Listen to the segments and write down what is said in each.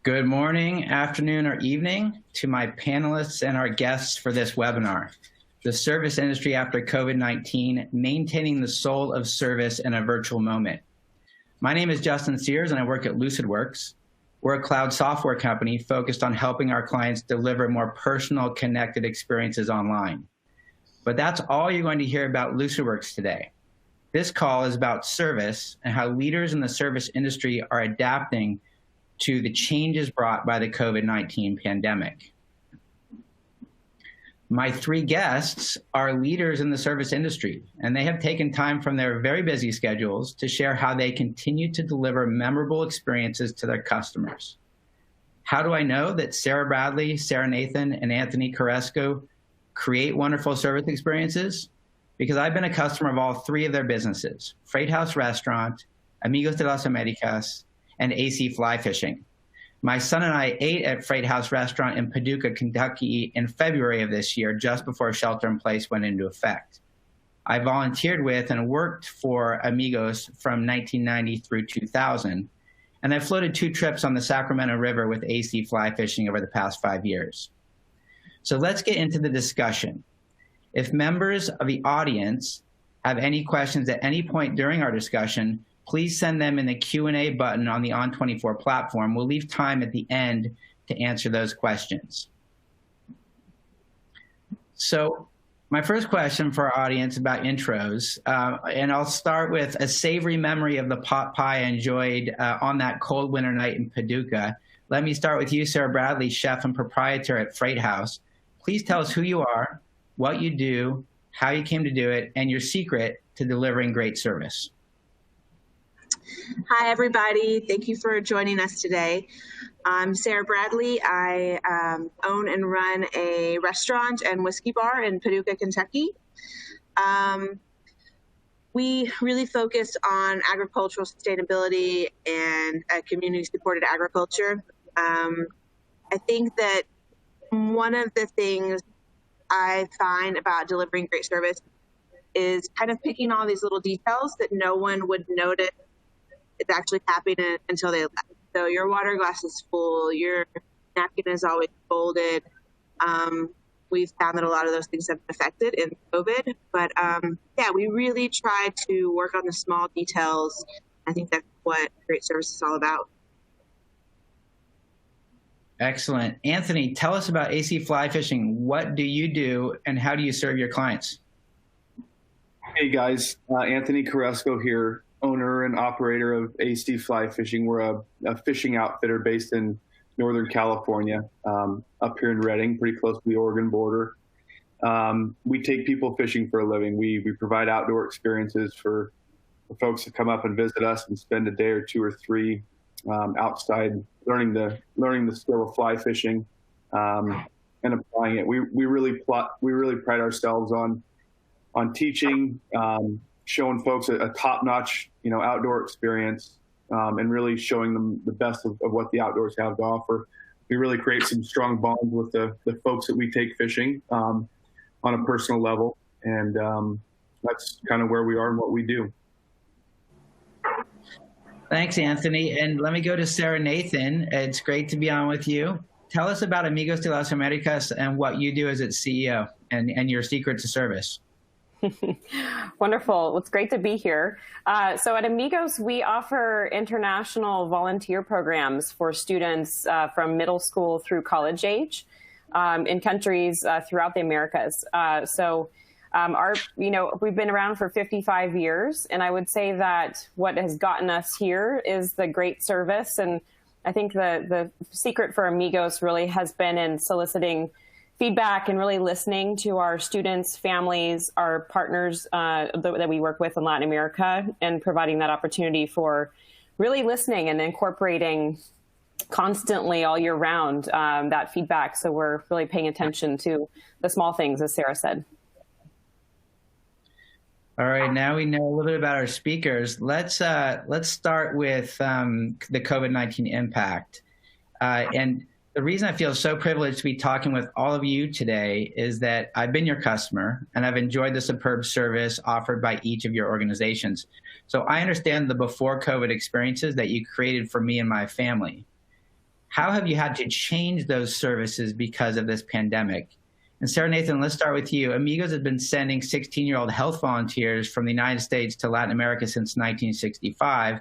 Good morning, afternoon, or evening to my panelists and our guests for this webinar, The Service Industry After COVID-19, Maintaining the Soul of Service in a Virtual Moment. My name is Justin Sears and I work at Lucidworks. We're a cloud software company focused on helping our clients deliver more personal, connected experiences online. But that's all you're going to hear about Lucidworks today. This call is about service and how leaders in the service industry are adapting to the changes brought by the COVID-19 pandemic. My three guests are leaders in the service industry, and they have taken time from their very busy schedules to share how they continue to deliver memorable experiences to their customers. How do I know that Sara Bradley, Sara Nathan, and Anthony Carruesco create wonderful service experiences? Because I've been a customer of all three of their businesses, Freight House Restaurant, Amigos de las Americas, and AC Fly Fishing. My son and I ate at Freight House Restaurant in Paducah, Kentucky in February of this year, just before shelter in place went into effect. I volunteered with and worked for AMIGOS from 1990 through 2000, and I floated 2 trips on the Sacramento River with AC Fly Fishing over the past 5 years. So let's get into the discussion. If members of the audience have any questions at any point during our discussion, please send them in the Q&A button on the On24 platform. We'll leave time at the end to answer those questions. So my first question for our audience about intros, and I'll start with a savory memory of the pot pie I enjoyed on that cold winter night in Paducah. Let me start with you, Sara Bradley, chef and proprietor at Freight House. Please tell us who you are, what you do, how you came to do it, and your secret to delivering great service. Hi, everybody. Thank you for joining us today. I'm Sara Bradley. I own and run a restaurant and whiskey bar in Paducah, Kentucky. We really focus on agricultural sustainability and community-supported agriculture. I think that one of the things I find about delivering great service is kind of picking all these little details that no one would notice it's actually happening until they left. So your water glass is full, your napkin is always folded. We've found that a lot of those things have been affected in COVID, but yeah, we really try to work on the small details. I think that's what great service is all about. Excellent. Anthony, tell us about AC Fly Fishing. What do you do and how do you serve your clients? Hey guys, Anthony Carruesco here, owner and operator of AC Fly Fishing. We're a fishing outfitter based in Northern California, up here in Redding, pretty close to the Oregon border. We take people fishing for a living. We provide outdoor experiences for folks to come up and visit us and spend a day or 2 or 3 outside learning the skill of fly fishing and applying it. We really pride ourselves on teaching, showing folks a top-notch, outdoor experience, and really showing them the best of what the outdoors have to offer. We really create some strong bonds with the folks that we take fishing on a personal level, and that's kind of where we are and what we do. Thanks, Anthony. And let me go to Sara Nathan. It's great to be on with you. Tell us about Amigos de las Americas and what you do as its CEO and your secret to service. Wonderful. Well, it's great to be here. So at Amigos, we offer international volunteer programs for students from middle school through college age in countries throughout the Americas. We've been around for 55 years, and I would say that what has gotten us here is the great service. And I think the secret for Amigos really has been in soliciting feedback and really listening to our students, families, our partners that we work with in Latin America, and providing that opportunity for really listening and incorporating constantly all year round that feedback. So we're really paying attention to the small things, as Sara said. All right, now we know a little bit about our speakers. Let's start with the COVID-19 impact. And the reason I feel so privileged to be talking with all of you today is that I've been your customer and I've enjoyed the superb service offered by each of your organizations. So I understand the before COVID experiences that you created for me and my family. How have you had to change those services because of this pandemic? And Sara, Nathan, let's start with you. AMIGOS has been sending 16-year-old health volunteers from the United States to Latin America since 1965.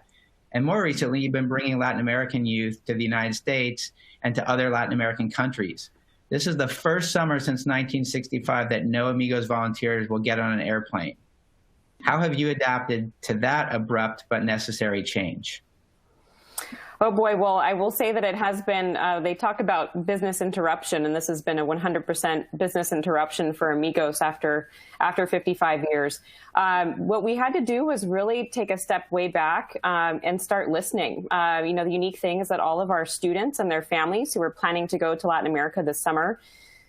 And more recently, you've been bringing Latin American youth to the United States and to other Latin American countries. This is the first summer since 1965 that no AMIGOS volunteers will get on an airplane. How have you adapted to that abrupt but necessary change? Oh boy, well, I will say that it has been, they talk about business interruption, and this has been a 100% business interruption for AMIGOS after 55 years. What we had to do was really take a step way back and start listening. You know, the unique thing is that all of our students and their families who are planning to go to Latin America this summer,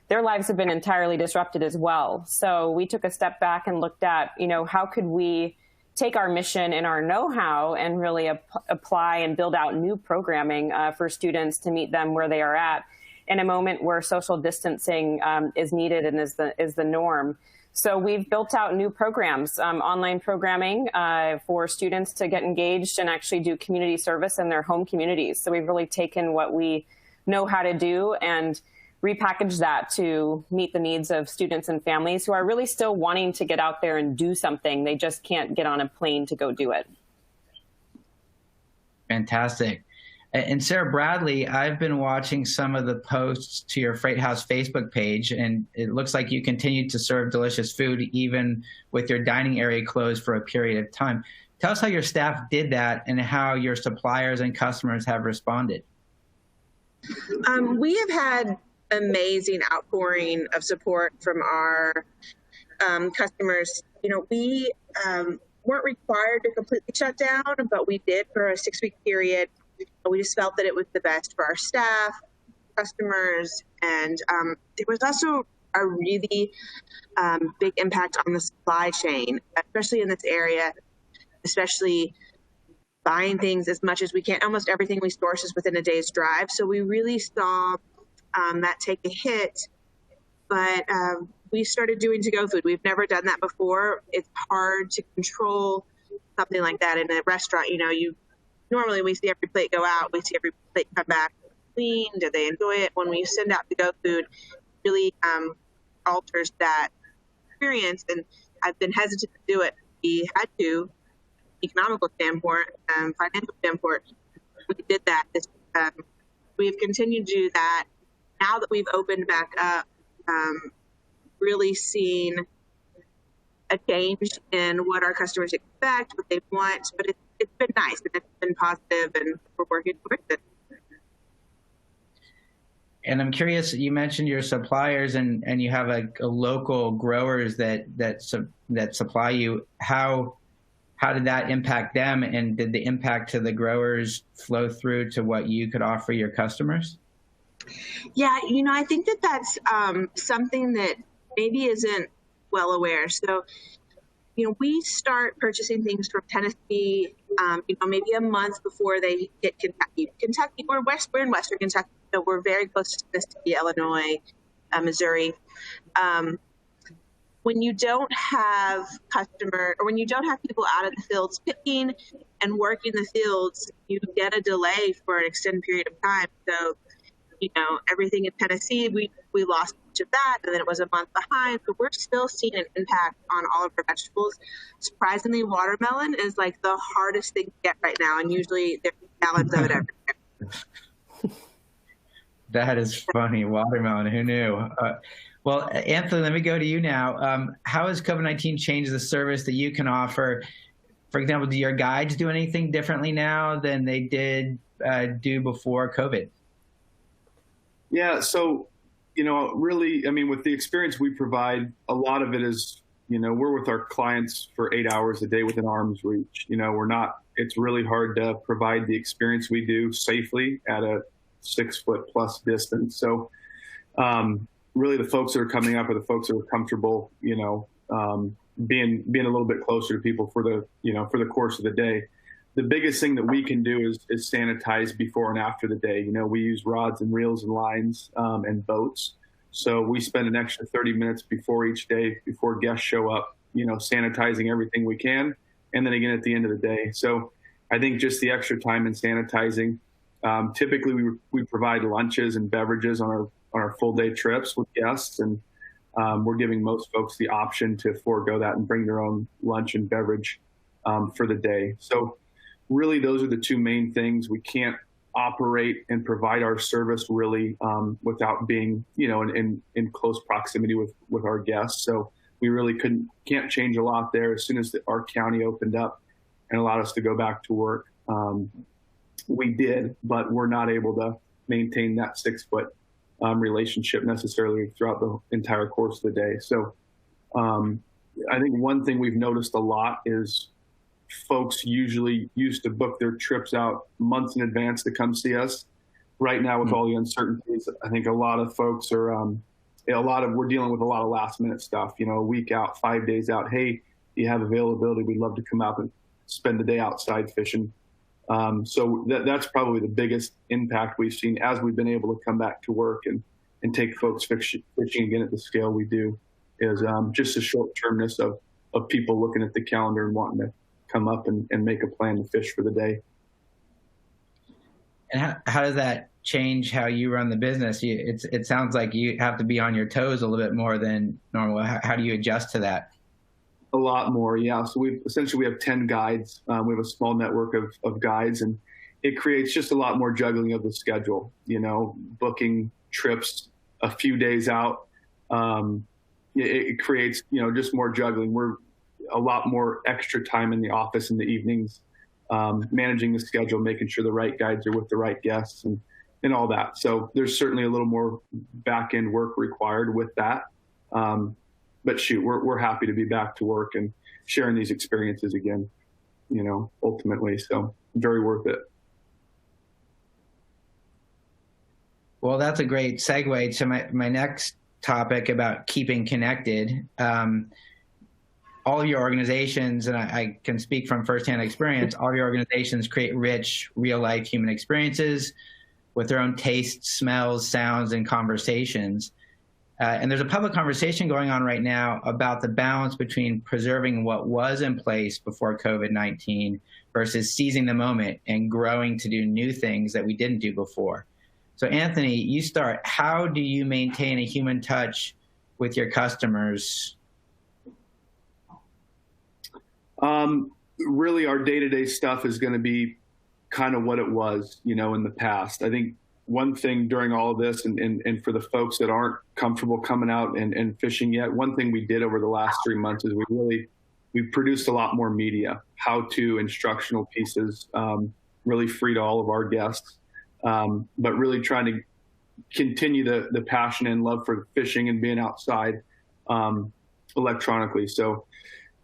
their lives have been entirely disrupted as well. So we took a step back and looked at, you know, how could we take our mission and our know-how and really apply and build out new programming for students to meet them where they are at in a moment where social distancing is needed and is the norm. So we've built out new programs, online programming for students to get engaged and actually do community service in their home communities. So we've really taken what we know how to do and repackage that to meet the needs of students and families who are really still wanting to get out there and do something. They just can't get on a plane to go do it. Fantastic. And Sara Bradley, I've been watching some of the posts to your Freight House Facebook page, and it looks like you continue to serve delicious food even with your dining area closed for a period of time. Tell us how your staff did that and how your suppliers and customers have responded. We have had amazing outpouring of support from our customers. You know, we weren't required to completely shut down, but we did for a 6-week period. We just felt that it was the best for our staff, customers, and there was also a really big impact on the supply chain, especially in this area, especially buying things as much as we can. Almost everything we source is within a day's drive. So we really saw that take a hit, but we started doing to-go food. We've never done that before. It's hard to control something like that in a restaurant. You know, normally we see every plate go out, we see every plate come back clean. Do they enjoy it? When we send out to-go food, it really alters that experience. And I've been hesitant to do it. We had to, economical standpoint, financial standpoint. We did that. We've continued to do that. Now that we've opened back up, really seen a change in what our customers expect, what they want, but it's been nice and it's been positive, and we're working towards it. And I'm curious, you mentioned your suppliers and you have a local growers that supply you. How did that impact them, and did the impact to the growers flow through to what you could offer your customers? Yeah, you know, I think that that's something that maybe isn't well aware. So, you know, we start purchasing things from Tennessee, you know, maybe a month before they hit Kentucky. We're in Western Kentucky, so we're very close to Tennessee, Illinois, Missouri. When you don't have when you don't have people out in the fields picking and working the fields, you get a delay for an extended period of time. So, you know, everything in Tennessee, we lost much of that, and then it was a month behind. But we're still seeing an impact on all of our vegetables. Surprisingly, watermelon is like the hardest thing to get right now, and usually there's gallons of it everywhere. That is funny, watermelon. Who knew? Well, Anthony, let me go to you now. How has COVID-19 changed the service that you can offer? For example, do your guides do anything differently now than they did do before COVID? Yeah, so, you know, really, I mean, with the experience we provide, a lot of it is, you know, we're with our clients for 8 hours a day within arm's reach. You know, it's really hard to provide the experience we do safely at a 6-foot+ distance. So really the folks that are coming up are the folks that are comfortable, you know, being a little bit closer to people for the course of the day. The biggest thing that we can do is sanitize before and after the day. You know, we use rods and reels and lines and boats. So we spend an extra 30 minutes before each day, before guests show up, you know, sanitizing everything we can. And then again at the end of the day. So I think just the extra time in sanitizing Typically, we provide lunches and beverages on our full day trips with guests, and we're giving most folks the option to forego that and bring their own lunch and beverage for the day. So really, those are the two main things. We can't operate and provide our service really without being, in close proximity with our guests. So we really can't change a lot there. As soon as our county opened up and allowed us to go back to work, we did, but we're not able to maintain that 6-foot relationship necessarily throughout the entire course of the day. So I think one thing we've noticed a lot is folks usually used to book their trips out months in advance to come see us. Right now, with all the uncertainties, I think a lot of folks are, we're dealing with a lot of last minute stuff, a week out, 5 days out. Hey, you have availability? We'd love to come out and spend the day outside fishing. So that's probably the biggest impact we've seen as we've been able to come back to work and take folks fishing again at the scale we do, is just the short-termness of people looking at the calendar and wanting to come up and make a plan to fish for the day. And how does that change how you run the business? It sounds like you have to be on your toes a little bit more than normal. How do you adjust to that? A lot more, yeah. So we have 10 guides. We have a small network of guides, and it creates just a lot more juggling of the schedule, booking trips a few days out. It creates, just more juggling. We're a lot more extra time in the office in the evenings, managing the schedule, making sure the right guides are with the right guests and all that. So there's certainly a little more back end work required with that. But shoot, we're happy to be back to work and sharing these experiences again, ultimately. So very worth it. Well, that's a great segue to my next topic about keeping connected. All of your organizations, and I can speak from firsthand experience, all of your organizations create rich, real-life human experiences with their own tastes, smells, sounds, and conversations. And there's a public conversation going on right now about the balance between preserving what was in place before COVID-19 versus seizing the moment and growing to do new things that we didn't do before. So Anthony, you start. How do you maintain a human touch with your customers? Really, our day-to-day stuff is going to be kind of what it was, in the past. I think one thing during all of this, and for the folks that aren't comfortable coming out and fishing yet, one thing we did over the last 3 months is we produced a lot more media, how-to instructional pieces, really free to all of our guests, but really trying to continue the passion and love for fishing and being outside electronically. So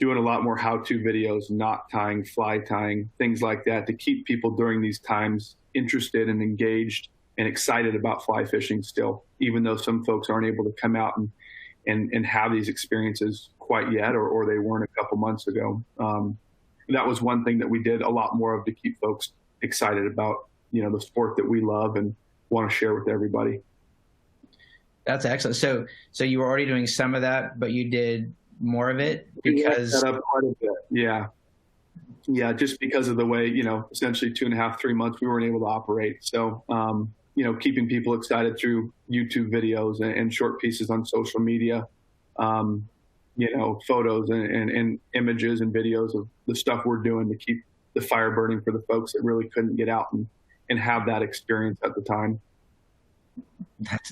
doing a lot more how-to videos, knot tying, fly tying, things like that to keep people during these times interested and engaged and excited about fly fishing still, even though some folks aren't able to come out and have these experiences quite yet, or they weren't a couple months ago. That was one thing that we did a lot more of to keep folks excited about, the sport that we love and want to share with everybody. That's excellent. So you were already doing some of that, but you did more of it because set up quite a bit. Yeah, just because of the way, essentially 2.5, 3 months we weren't able to operate. So, keeping people excited through YouTube videos and short pieces on social media, photos and images and videos of the stuff we're doing to keep the fire burning for the folks that really couldn't get out and have that experience at the time.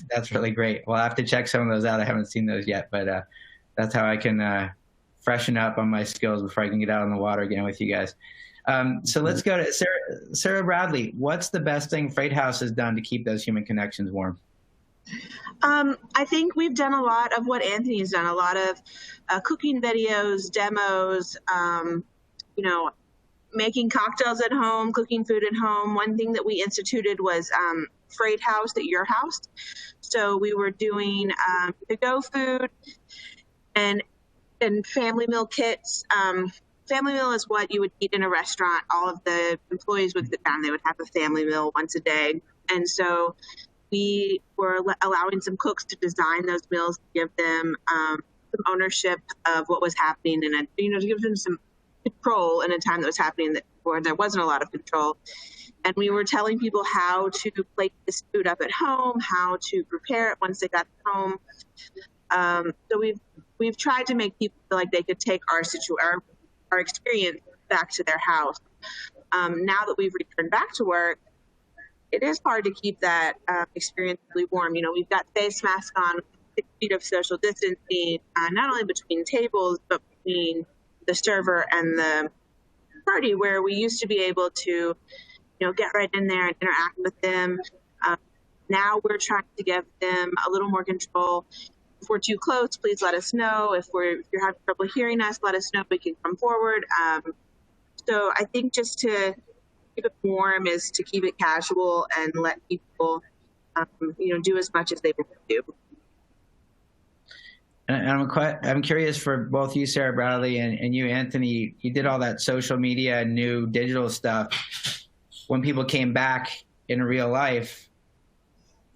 That's really great. Well, I have to check some of those out. I haven't seen those yet, but that's how I can freshen up on my skills before I can get out on the water again with you guys. So let's go to Sara Bradley. What's the best thing Freight House has done to keep those human connections warm? I think we've done a lot of what Anthony's done, a lot of cooking videos, demos, making cocktails at home, cooking food at home. One thing that we instituted was Freight House at your house. So we were doing to-go food and family meal kits. Family meal is what you would eat in a restaurant. All of the employees would sit down. They would have a family meal once a day. And so we were allowing some cooks to design those meals, to give them some ownership of what was happening and, to give them some control in a time that was happening where there wasn't a lot of control. And we were telling people how to plate this food up at home, how to prepare it once they got home. So we've tried to make people feel like they could take our experience back to their house. Now that we've returned back to work, it is hard to keep that experience really warm. You know, we've got face masks on, 6 feet of social distancing, not only between tables, but between the server and the party, where we used to be able to, you know, get right in there and interact with them. Now we're trying to give them a little more control. If we're too close, please let us know. If you're having trouble hearing us, let us know. We can come forward. So I think just to keep it warm is to keep it casual and let people, you know, do as much as they want to do. And I'm curious for both you, Sara Bradley, and you, Anthony. You did all that social media, new digital stuff. When people came back in real life,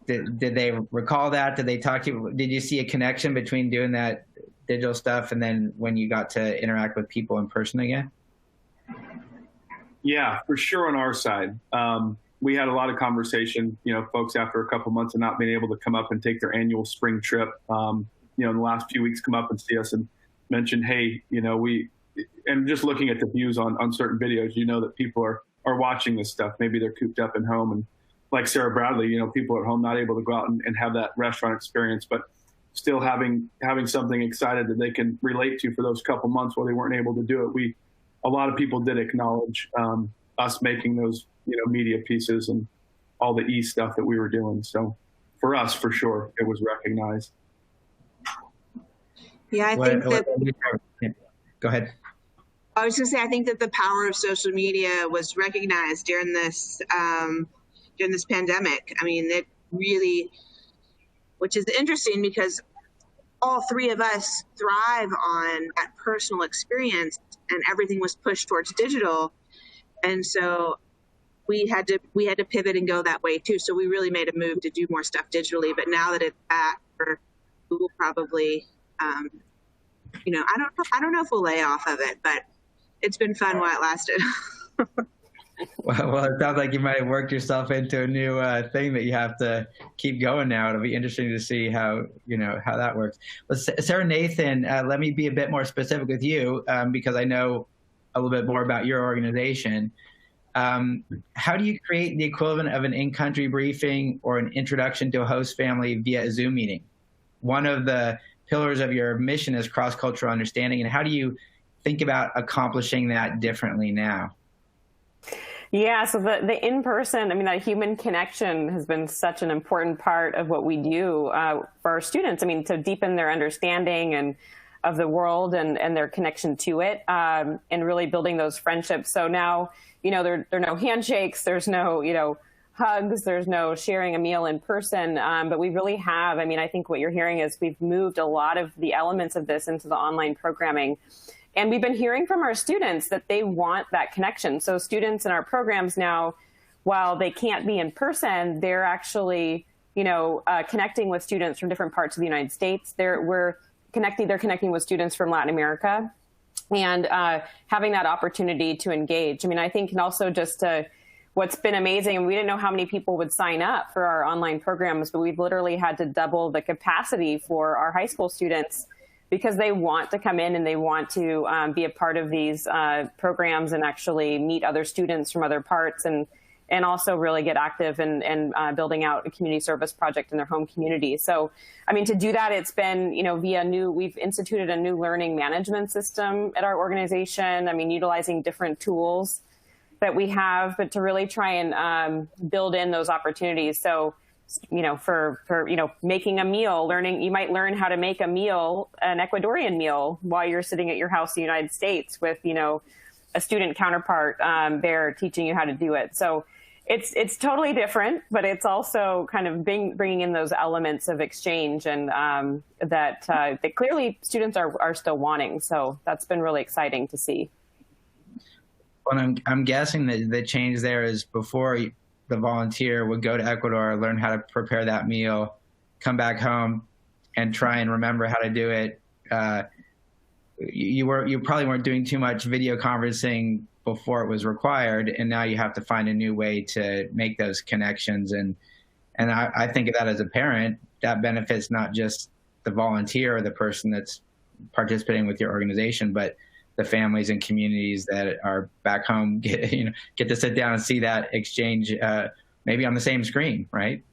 did they recall that? Did they talk to you? Did you see a connection between doing that digital stuff and then when you got to interact with people in person again? Yeah, for sure on our side. We had a lot of conversation, you know, folks after a couple months of not being able to come up and take their annual spring trip, you know, in the last few weeks come up and see us and mention, hey, you know, and just looking at the views on certain videos, you know, that people are watching this stuff. Maybe they're cooped up in home, and like Sara Bradley, you know, people at home not able to go out and have that restaurant experience, but still having something excited that they can relate to for those couple months while they weren't able to do it. A lot of people did acknowledge us making those, you know, media pieces and all the stuff that we were doing. So for us, for sure, it was recognized. Yeah, I think that. Go ahead. I was going to say, I think that the power of social media was recognized during this pandemic. I mean, it really, which is interesting because all three of us thrive on that personal experience, and everything was pushed towards digital. And so we had to pivot and go that way too. So we really made a move to do more stuff digitally. But now that it's back, we will probably, you know, I don't know if we'll lay off of it, but it's been fun while it lasted. Well, it sounds like you might have worked yourself into a new thing that you have to keep going now. It'll be interesting to see how that works. But Sara, Nathan, let me be a bit more specific with you because I know a little bit more about your organization. How do you create the equivalent of an in-country briefing or an introduction to a host family via a Zoom meeting? One of the pillars of your mission is cross-cultural understanding, and how do you think about accomplishing that differently now? Yeah, so the in-person, I mean, that human connection has been such an important part of what we do for our students. I mean, to deepen their understanding and of the world and their connection to it, and really building those friendships. So now, you know, there are no handshakes, there's no, you know, hugs, there's no sharing a meal in person, but we really have, I mean, I think what you're hearing is we've moved a lot of the elements of this into the online programming. And we've been hearing from our students that they want that connection. So students in our programs now, while they can't be in person, they're actually, you know, connecting with students from different parts of the United States. They're connecting with students from Latin America, and having that opportunity to engage. I mean, I think, and also just what's been amazing, and we didn't know how many people would sign up for our online programs, but we've literally had to double the capacity for our high school students because they want to come in and they want to be a part of these programs and actually meet other students from other parts and also really get active and building out a community service project in their home community. So, I mean, to do that, it's been, you know, we've instituted a new learning management system at our organization. I mean, utilizing different tools that we have, but to really try and build in those opportunities. So, you know, for you know, making a meal, you might learn how to make a meal, an Ecuadorian meal, while you're sitting at your house in the United States with, you know, a student counterpart there teaching you how to do it. So it's totally different, but it's also kind of bringing in those elements of exchange and that clearly students are still wanting. So that's been really exciting to see. Well, I'm guessing that the change there is before the volunteer would go to Ecuador, learn how to prepare that meal, come back home, and try and remember how to do it. You probably weren't doing too much video conferencing before it was required, and now you have to find a new way to make those connections. And I think of that as a parent, that benefits not just the volunteer or the person that's participating with your organization, but the families and communities that are back home get to sit down and see that exchange maybe on the same screen, right?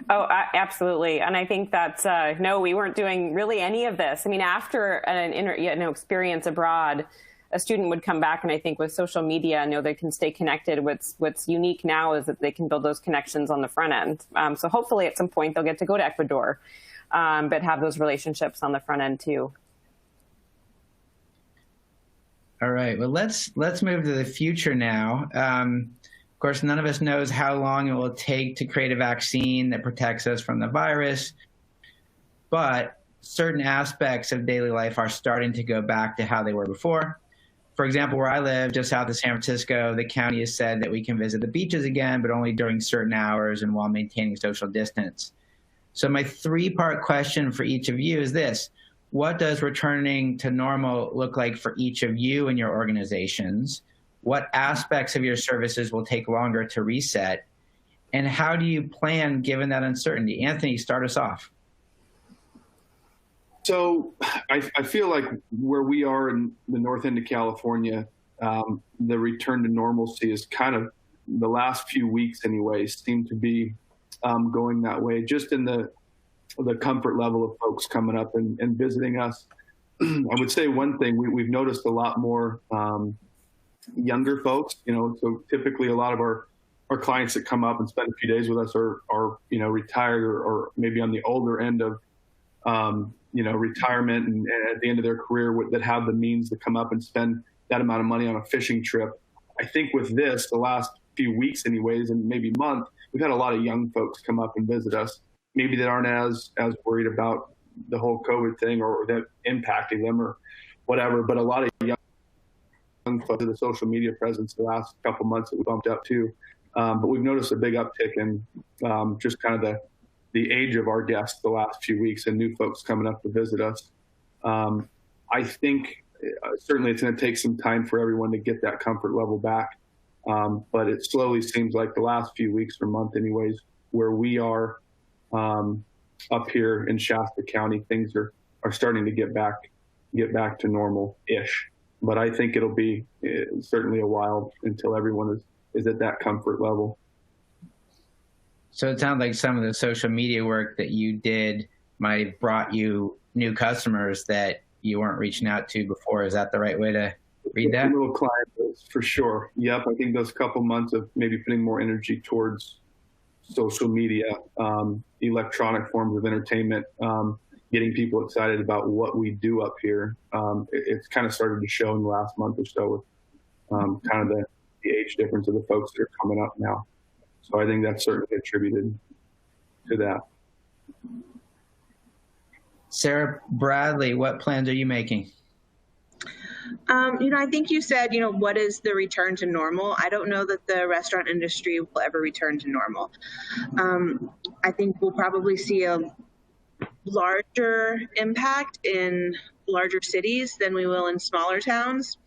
Oh, absolutely. And I think that's, no, we weren't doing really any of this. I mean, after an experience abroad, a student would come back, and I think with social media, they can stay connected. What's unique now is that they can build those connections on the front end. So hopefully at some point they'll get to go to Ecuador, but have those relationships on the front end too. All right, well, let's move to the future now. Of course, none of us knows how long it will take to create a vaccine that protects us from the virus, but certain aspects of daily life are starting to go back to how they were before. For example, where I live, just south of San Francisco, the county has said that we can visit the beaches again, but only during certain hours and while maintaining social distance. So my three-part question for each of you is this: what does returning to normal look like for each of you and your organizations? What aspects of your services will take longer to reset? And how do you plan given that uncertainty? Anthony, start us off. So I feel like where we are in the north end of California, the return to normalcy is kind of, the last few weeks anyways, seem to be going that way, just in the comfort level of folks coming up and visiting us. I would say one thing, we've noticed a lot more younger folks, so typically a lot of our clients that come up and spend a few days with us are retired or maybe on the older end of retirement and at the end of their career that have the means to come up and spend that amount of money on a fishing trip. I think with this, the last few weeks anyways, and maybe month, we've had a lot of young folks come up and visit us, maybe that aren't as worried about the whole COVID thing or that impacting them or whatever, but a lot of young folks, the social media presence the last couple months that we bumped up to. But we've noticed a big uptick in just kind of the age of our guests the last few weeks and new folks coming up to visit us. I think certainly it's going to take some time for everyone to get that comfort level back. But it slowly seems like the last few weeks or month anyways, where we are up here in Shasta County, things are starting to get back to normal-ish. But I think it'll be certainly a while until everyone is at that comfort level. So it sounds like some of the social media work that you did might have brought you new customers that you weren't reaching out to before. Is that the right way to read that? Little client base, for sure. Yep, I think those couple months of maybe putting more energy towards social media, electronic forms of entertainment, getting people excited about what we do up here. It's kind of started to show in the last month or so with kind of the age difference of the folks that are coming up now. So I think that's certainly attributed to that. Sara, Bradley, what plans are you making? I think you said, what is the return to normal? I don't know that the restaurant industry will ever return to normal. I think we'll probably see a larger impact in larger cities than we will in smaller towns.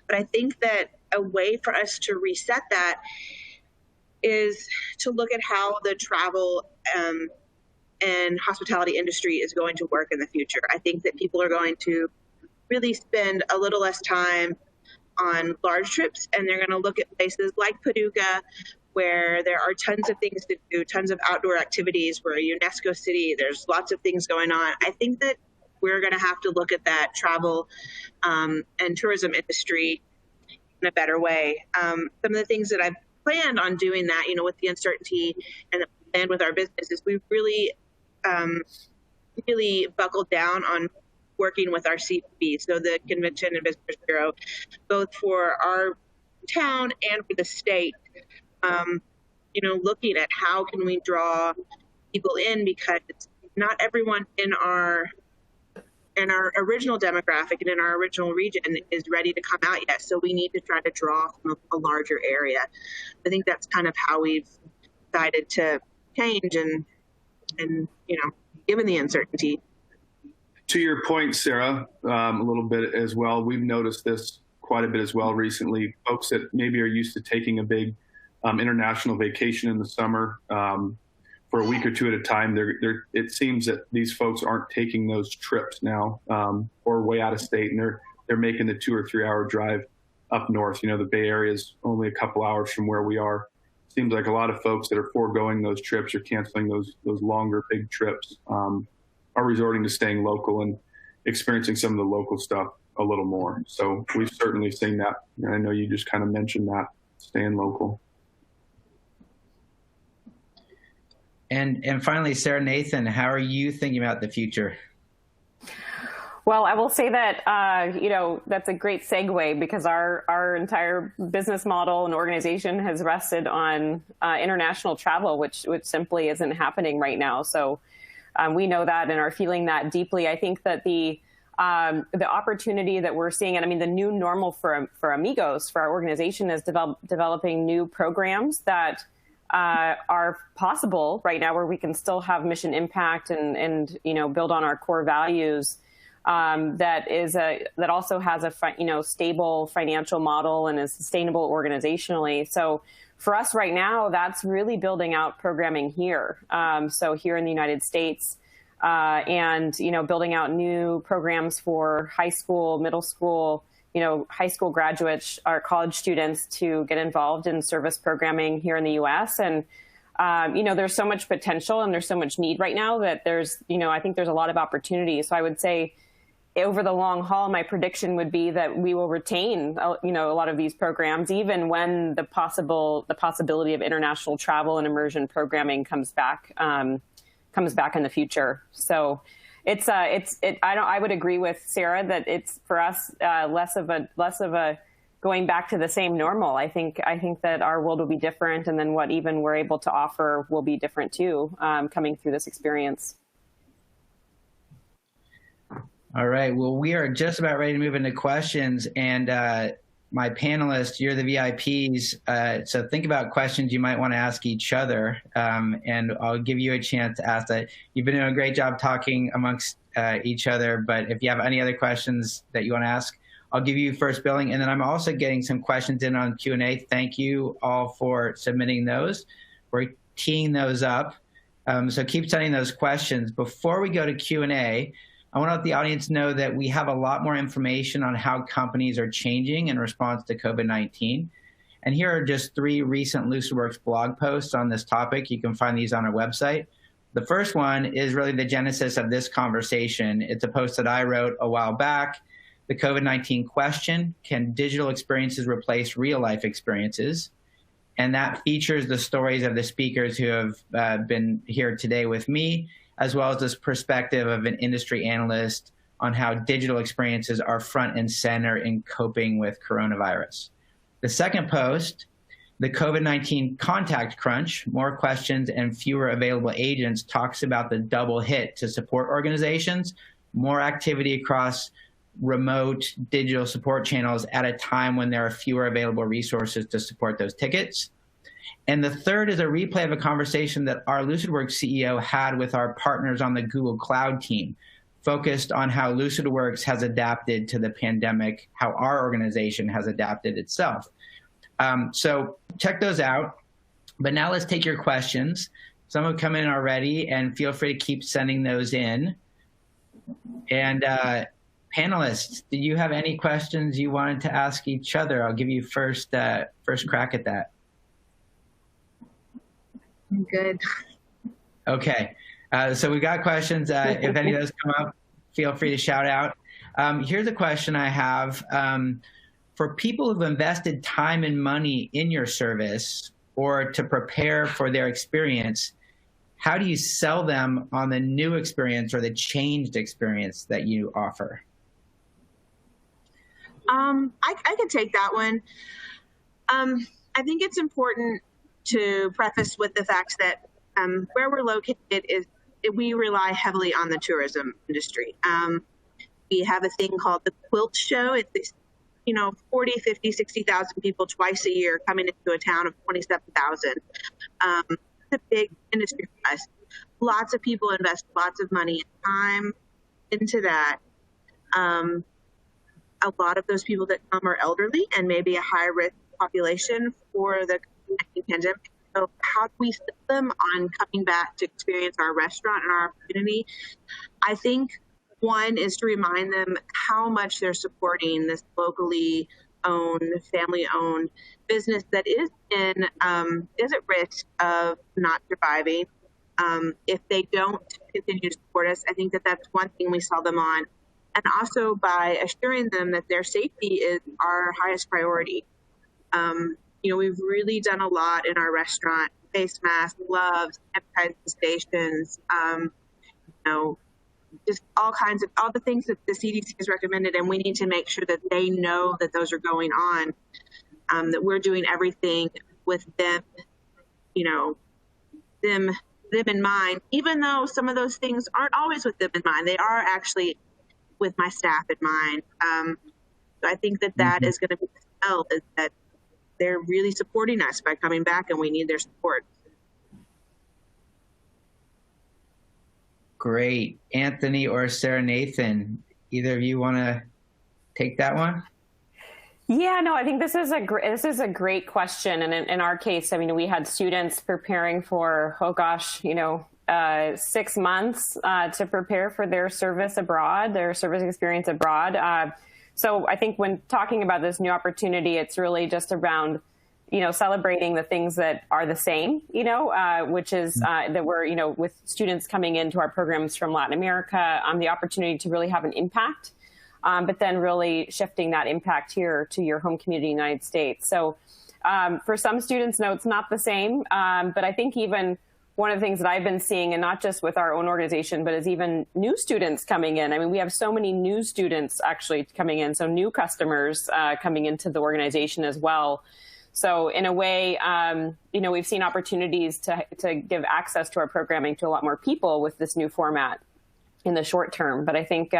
But I think that a way for us to reset that is to look at how the travel and hospitality industry is going to work in the future. I think that people are going to really spend a little less time on large trips, and they're going to look at places like Paducah, where there are tons of things to do, tons of outdoor activities. We're a UNESCO city. There's lots of things going on. I think that we're going to have to look at that travel and tourism industry in a better way. Some of the things that I've planned on doing that, with the uncertainty and with our business, is we've really, really buckled down on working with our CPB, so the Convention and Visitors Bureau, both for our town and for the state. Looking at how can we draw people in, because not everyone in our original demographic and in our original region is ready to come out yet. So we need to try to draw from a larger area. I think that's kind of how we've decided to change and given the uncertainty. To your point, Sara, a little bit as well, we've noticed this quite a bit as well recently. Folks that maybe are used to taking a big international vacation in the summer for a week or two at a time, it seems that these folks aren't taking those trips now or way out of state, and they're making the 2 or 3 hour drive up north. You know, the Bay Area is only a couple hours from where we are. Seems like a lot of folks that are foregoing those trips or canceling those longer big trips are resorting to staying local and experiencing some of the local stuff a little more. So we've certainly seen that. And I know you just kind of mentioned that, staying local. And finally, Sara, Nathan, how are you thinking about the future? Well, I will say that, that's a great segue, because our entire business model and organization has rested on international travel, which simply isn't happening right now. So we know that and are feeling that deeply. I think that the opportunity that we're seeing, and I mean, the new normal for AMIGOS, for our organization, is developing new programs that are possible right now, where we can still have mission impact and build on our core values. That also has a stable financial model and is sustainable organizationally. So for us right now, that's really building out programming here. So here in the United States, and building out new programs for high school, middle school, high school graduates or college students to get involved in service programming here in the U.S. And there's so much potential and there's so much need right now that I think there's a lot of opportunity. So I would say, over the long haul, my prediction would be that we will retain, a lot of these programs, even when the possibility of international travel and immersion programming comes back in the future. So I would agree with Sara that it's, for us, less of a going back to the same normal. I think that our world will be different, and then what even we're able to offer will be different too, coming through this experience. All right. Well, we are just about ready to move into questions. And my panelists, you're the VIPs. So think about questions you might want to ask each other. And I'll give you a chance to ask that. You've been doing a great job talking amongst each other. But if you have any other questions that you want to ask, I'll give you first billing. And then I'm also getting some questions in on Q&A. Thank you all for submitting those. We're teeing those up. So keep sending those questions. Before we go to Q&A, I want to let the audience know that we have a lot more information on how companies are changing in response to COVID-19. And here are just 3 recent Lucidworks blog posts on this topic. You can find these on our website. The first one is really the genesis of this conversation. It's a post that I wrote a while back. The COVID-19 question: can digital experiences replace real-life experiences? And that features the stories of the speakers who have been here today with me, as well as this perspective of an industry analyst on how digital experiences are front and center in coping with coronavirus. The second post, the COVID-19 contact crunch, more questions and fewer available agents, talks about the double hit to support organizations, more activity across remote digital support channels at a time when there are fewer available resources to support those tickets. And the third is a replay of a conversation that our Lucidworks CEO had with our partners on the Google Cloud team, focused on how Lucidworks has adapted to the pandemic, how our organization has adapted itself. So check those out. But now let's take your questions. Some have come in already, and feel free to keep sending those in. And panelists, do you have any questions you wanted to ask each other? I'll give you first crack at that. I'm good. Okay. So we got questions. If any of those come up, feel free to shout out. Here's a question I have. For people who've invested time and money in your service or to prepare for their experience, how do you sell them on the new experience or the changed experience that you offer? I can take that one. I think it's important to preface with the facts that where we're located we rely heavily on the tourism industry. We have a thing called the Quilt Show. It's 40, 50, 60,000 people twice a year coming into a town of 27,000. It's a big industry for us. Lots of people invest lots of money and time into that. a lot of those people that come are elderly and maybe a high risk population for the COVID-19 pandemic. So how do we sell them on coming back to experience our restaurant and our community? I think one is to remind them how much they're supporting this locally owned, family owned business that is at risk of not surviving. If they don't continue to support us, I think that that's one thing we sell them on. And also by assuring them that their safety is our highest priority. We've really done a lot in our restaurant: face masks, gloves, sanitizing stations, just all the things that the CDC has recommended, and we need to make sure that they know that those are going on, that we're doing everything with them, them in mind, even though some of those things aren't always with them in mind. They are actually with my staff in mind. So I think that is going to be the sell, is that they're really supporting us by coming back, and we need their support. Great. Anthony or Sara Nathan, either of you want to take that one? Yeah, no, I think this is a great question. And in our case, I mean, we had students preparing for, 6 months to prepare for their service abroad, their service experience abroad. So I think when talking about this new opportunity, it's really just around, celebrating the things that are the same, which is that we're, with students coming into our programs from Latin America, the opportunity to really have an impact, but then really shifting that impact here to your home community, United States. So for some students, no, it's not the same. But I think even one of the things that I've been seeing, and not just with our own organization, but as even new students coming in. I mean, we have so many new students actually coming in, so new customers coming into the organization as well. So in a way, we've seen opportunities to give access to our programming to a lot more people with this new format in the short term. But I think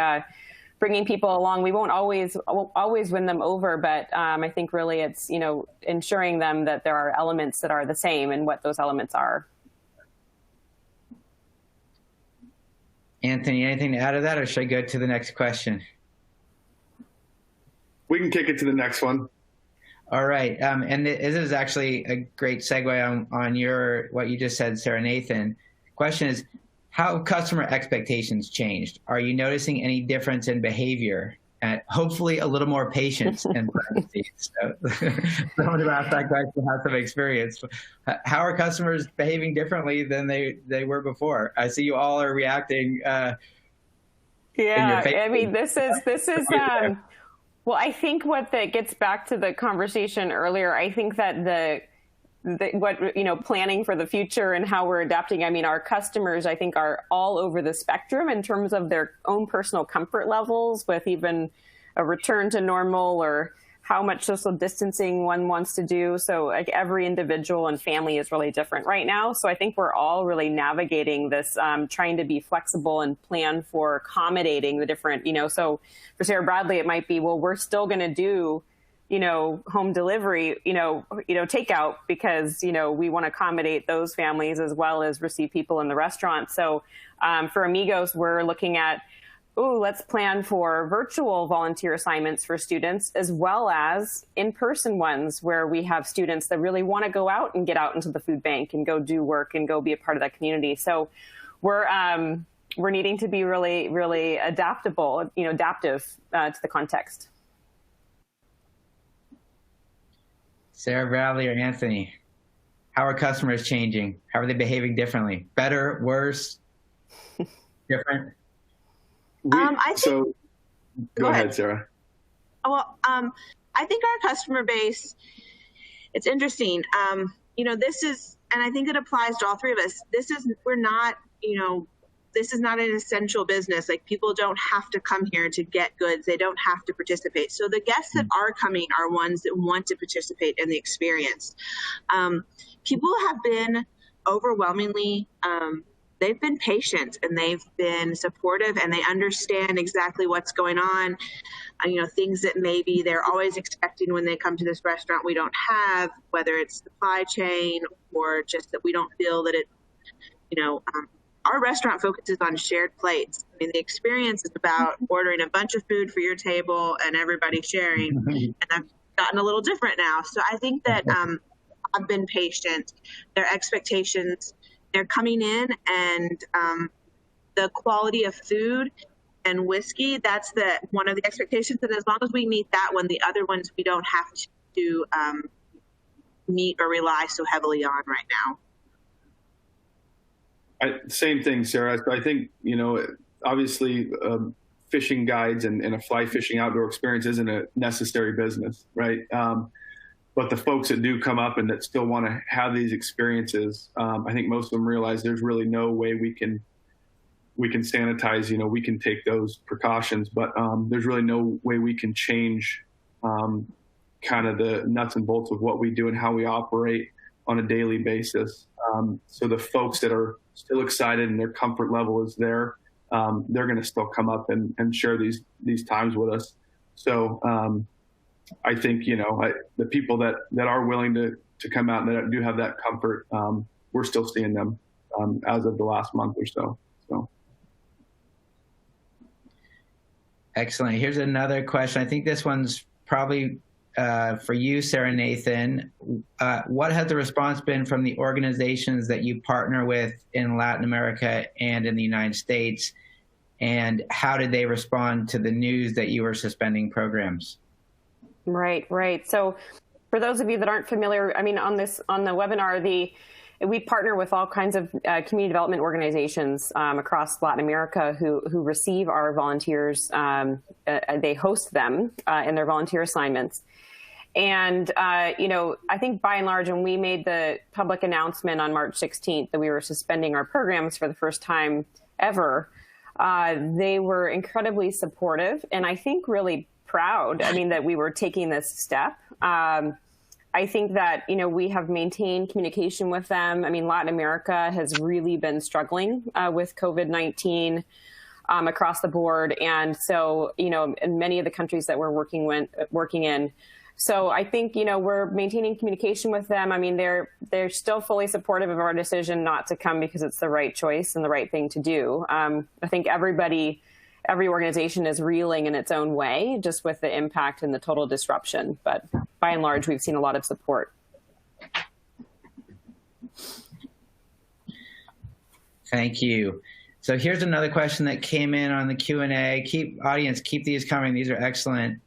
bringing people along, we won't always win them over, but I think really it's, ensuring them that there are elements that are the same and what those elements are. Anthony, anything to add to that, or should I go to the next question? We can kick it to the next one. All right. And this is actually a great segue on what you just said, Sara Nathan. Question is, how have customer expectations changed? Are you noticing any difference in behavior? And hopefully a little more patience in parentheses. So someone who asked that question has some experience. How are customers behaving differently than they were before? I see you all are reacting. Yeah, I mean, this is well, I think that gets back to the conversation earlier. I think that planning for the future and how we're adapting. I mean, our customers, I think, are all over the spectrum in terms of their own personal comfort levels with even a return to normal or how much social distancing one wants to do. So like every individual and family is really different right now. So I think we're all really navigating this, trying to be flexible and plan for accommodating the different, so for Sarah Bradley, it might be, well, we're still going to do home delivery, takeout because, we want to accommodate those families as well as receive people in the restaurant. So for AMIGOS, we're looking at, let's plan for virtual volunteer assignments for students as well as in-person ones where we have students that really want to go out and get out into the food bank and go do work and go be a part of that community. So we're needing to be really, really adaptive to the context. Sara Bradley or Anthony, how are customers changing? How are they behaving differently? Better, worse, different? Go ahead, Sara. Well, I think our customer base, it's interesting. This is, and I think it applies to all three of us. This is not an essential business. Like, people don't have to come here to get goods. They don't have to participate. So the guests that are coming are ones that want to participate in the experience. People have been overwhelmingly, they've been patient and they've been supportive and they understand exactly what's going on. Things that maybe they're always expecting when they come to this restaurant we don't have, whether it's supply chain or just that we don't feel that it, our restaurant focuses on shared plates. I mean, the experience is about ordering a bunch of food for your table and everybody sharing. And I've gotten a little different now. So I think that I've been patient. Their expectations, they're coming in, and the quality of food and whiskey, that's one of the expectations. And as long as we meet that one, the other ones we don't have to meet or rely so heavily on right now. Same thing, Sarah. I think, obviously fishing guides and a fly fishing outdoor experience isn't a necessary business, right? But the folks that do come up and that still want to have these experiences, I think most of them realize there's really no way we can sanitize, we can take those precautions, but there's really no way we can change kind of the nuts and bolts of what we do and how we operate on a daily basis. So the folks that are still excited and their comfort level is there, they're going to still come up and share these times with us. So I think, the people that are willing to come out and that do have that comfort, we're still seeing them as of the last month or so. Excellent. Here's another question. I think this one's probably for you, Sara, Nathan. What has the response been from the organizations that you partner with in Latin America and in the United States? And how did they respond to the news that you were suspending programs? Right. So for those of you that aren't familiar, on the webinar, we partner with all kinds of community development organizations across Latin America who receive our volunteers. They host them in their volunteer assignments. And, I think by and large, when we made the public announcement on March 16th that we were suspending our programs for the first time ever, they were incredibly supportive and I think really proud, that we were taking this step. I think that, we have maintained communication with them. Latin America has really been struggling with COVID-19 across the board. And so, in many of the countries that we're working in. So I think, we're maintaining communication with them. They're still fully supportive of our decision not to come because it's the right choice and the right thing to do. I think every organization is reeling in its own way, just with the impact and the total disruption. But by and large, we've seen a lot of support. Thank you. So here's another question that came in on the Q&A. Audience, keep these coming. These are excellent.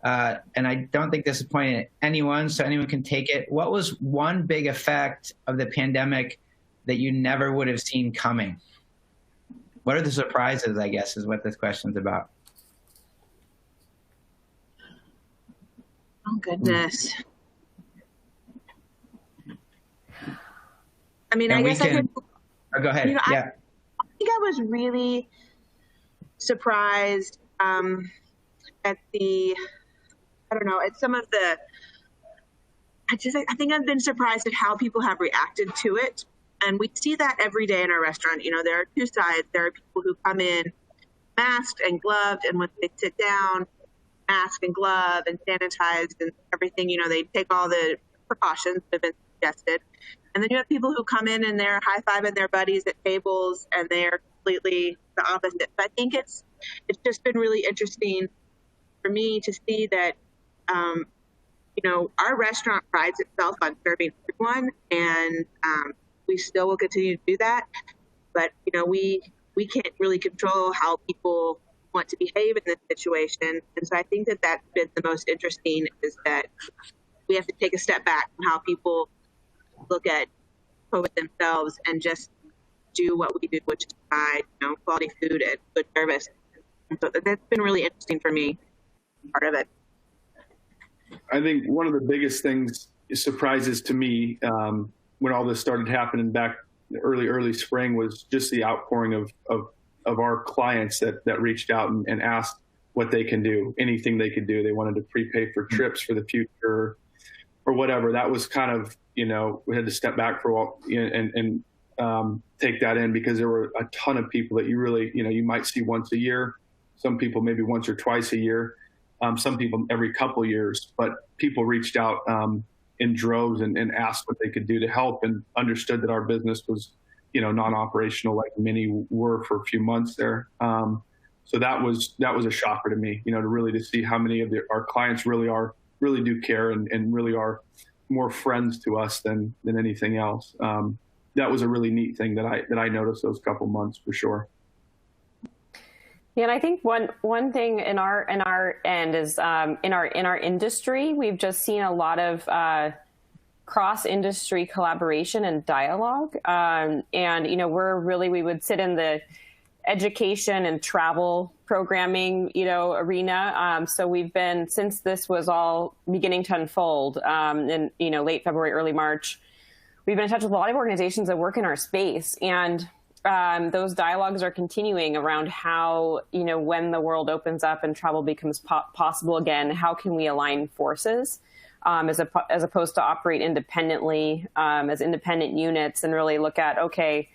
And I don't think this is pointing at anyone, so anyone can take it. What was one big effect of the pandemic that you never would have seen coming? What are the surprises, I guess, is what this question's about. Oh, goodness. I guess I could... Oh, go ahead. Yeah. I think I was really surprised at some of the... I think I've been surprised at how people have reacted to it. And we see that every day in our restaurant. There are two sides. There are people who come in masked and gloved, and when they sit down, masked and gloved and sanitized and everything, they take all the precautions that have been suggested. And then you have people who come in and they're high-fiving their buddies at tables, and they're completely the opposite. So I think it's just been really interesting for me to see that, our restaurant prides itself on serving everyone, and we still will continue to do that. But, we can't really control how people want to behave in this situation. And so I think that that's been the most interesting, is that we have to take a step back from how people look at COVID themselves and just do what we do, which is provide, quality food and good service. And so that's been really interesting for me, part of it. I think one of the biggest surprises to me when all this started happening back early spring was just the outpouring of our clients that reached out and asked what they can do, anything they could do. They wanted to prepay for trips for the future or whatever. That was kind of, we had to step back for a while and take that in, because there were a ton of people that you really, you might see once a year, some people maybe once or twice a year, some people every couple of years, but people reached out in droves and asked what they could do to help, and understood that our business was non-operational like many were for a few months there. So that was a shocker to me, to see how many of our clients really do care and really are more friends to us than anything else. That was a really neat thing that I noticed those couple months for sure. Yeah, and I think one thing in our end is in our industry, we've just seen a lot of cross-industry collaboration and dialogue. And we would sit in the education and travel programming, arena. So we've been, since this was all beginning to unfold in late February, early March, we've been in touch with a lot of organizations that work in our space, and those dialogues are continuing around how, when the world opens up and travel becomes possible again, how can we align forces as opposed to operate independently as independent units, and really look at, okay,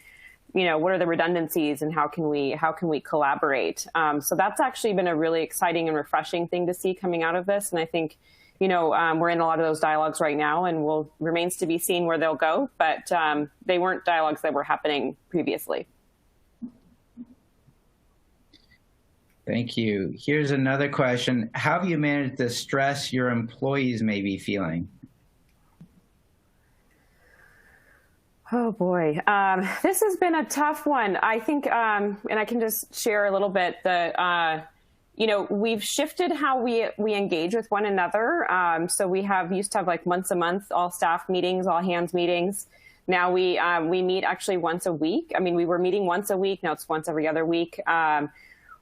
what are the redundancies and how can we collaborate? So that's actually been a really exciting and refreshing thing to see coming out of this. And I think, we're in a lot of those dialogues right now, and remains to be seen where they'll go, but they weren't dialogues that were happening previously. Thank you. Here's another question. How have you managed the stress your employees may be feeling? Oh boy, this has been a tough one. I think, and I can just share a little bit that, we've shifted how we engage with one another. So we used to have like once a month, all staff meetings, all hands meetings. Now we meet actually once a week. I mean, we were meeting once a week. Now it's once every other week.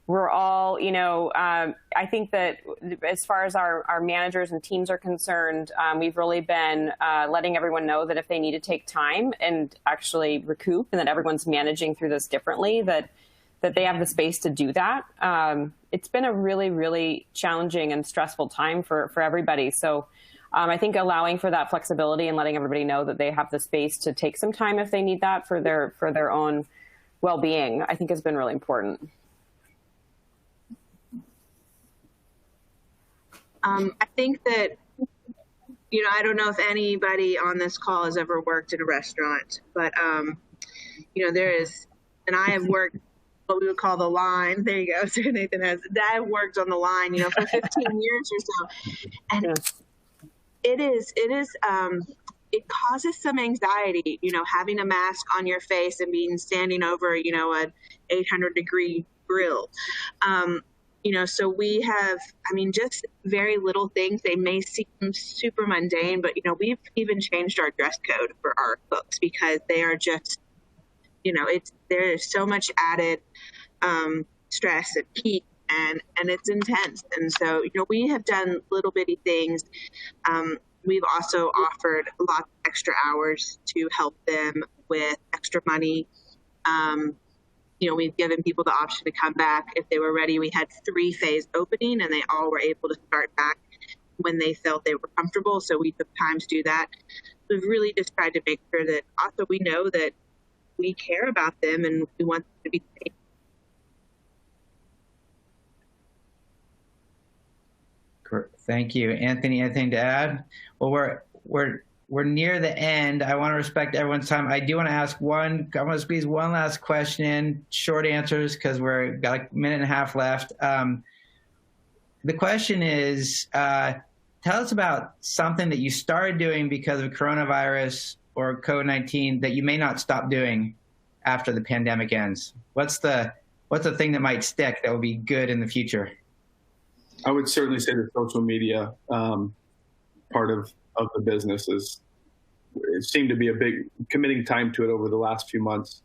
We're all, I think that as far as our managers and teams are concerned, we've really been letting everyone know that if they need to take time and actually recoup, and that everyone's managing through this differently, that they have the space to do that. It's been a really, really challenging and stressful time for everybody. So I think allowing for that flexibility and letting everybody know that they have the space to take some time if they need that for their own well-being, I think has been really important. I think that, I don't know if anybody on this call has ever worked in a restaurant, but, there is, and I have worked what we would call the line. There you go. So Nathan has, I have worked on the line, for 15 years or so. And it causes some anxiety, having a mask on your face and standing over, an 800-degree grill. So we have, just very little things. They may seem super mundane, but, we've even changed our dress code for our cooks because they are just, there's so much added stress and heat and it's intense. And so, we have done little bitty things. We've also offered lots of extra hours to help them with extra money. We've given people the option to come back if they were ready. We had 3-phase opening, and they all were able to start back when they felt they were comfortable. So we took time to do that. We've really just tried to make sure that also we know that we care about them and we want them to be safe. Thank you. Anthony, anything to add? Well, we're near the end. I want to respect everyone's time. I do want to I want to squeeze one last question in, short answers, because we've got a minute and a half left. The question is, tell us about something that you started doing because of coronavirus or COVID-19 that you may not stop doing after the pandemic ends. What's the thing that might stick that will be good in the future? I would certainly say the social media part of the business it seemed to be a big committing time to it over the last few months.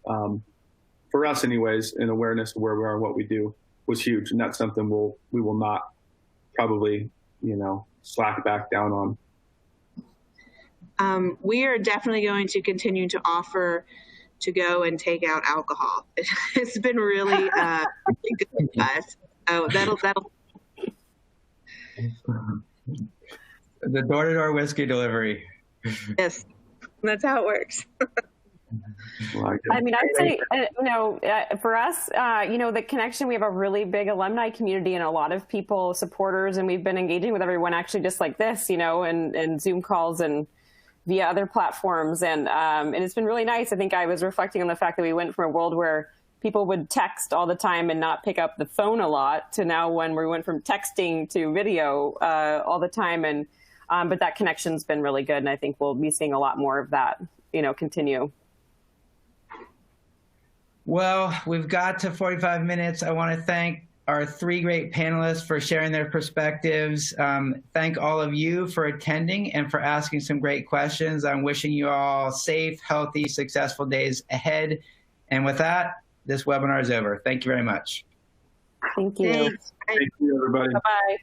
For us anyways, and awareness of where we are and what we do was huge. And that's something we will not probably, slack back down on. We are definitely going to continue to offer to go and take out alcohol. It's been really good for us. Oh, that'll the door-to-door whiskey delivery. Yes, that's how it works. I'd say, for us, the connection, we have a really big alumni community and a lot of people, supporters, and we've been engaging with everyone actually just like this, and Zoom calls and via other platforms. And it's been really nice. I think I was reflecting on the fact that we went from a world where people would text all the time and not pick up the phone a lot to now when we went from texting to video all the time. And but that connection's been really good. And I think we'll be seeing a lot more of that, continue. Well, we've got to 45 minutes. I want to thank our 3 great panelists for sharing their perspectives. Thank all of you for attending and for asking some great questions. I'm wishing you all safe, healthy, successful days ahead. And with that, this webinar is over. Thank you very much. Thank you. Thanks. Thank you, everybody. Bye-bye.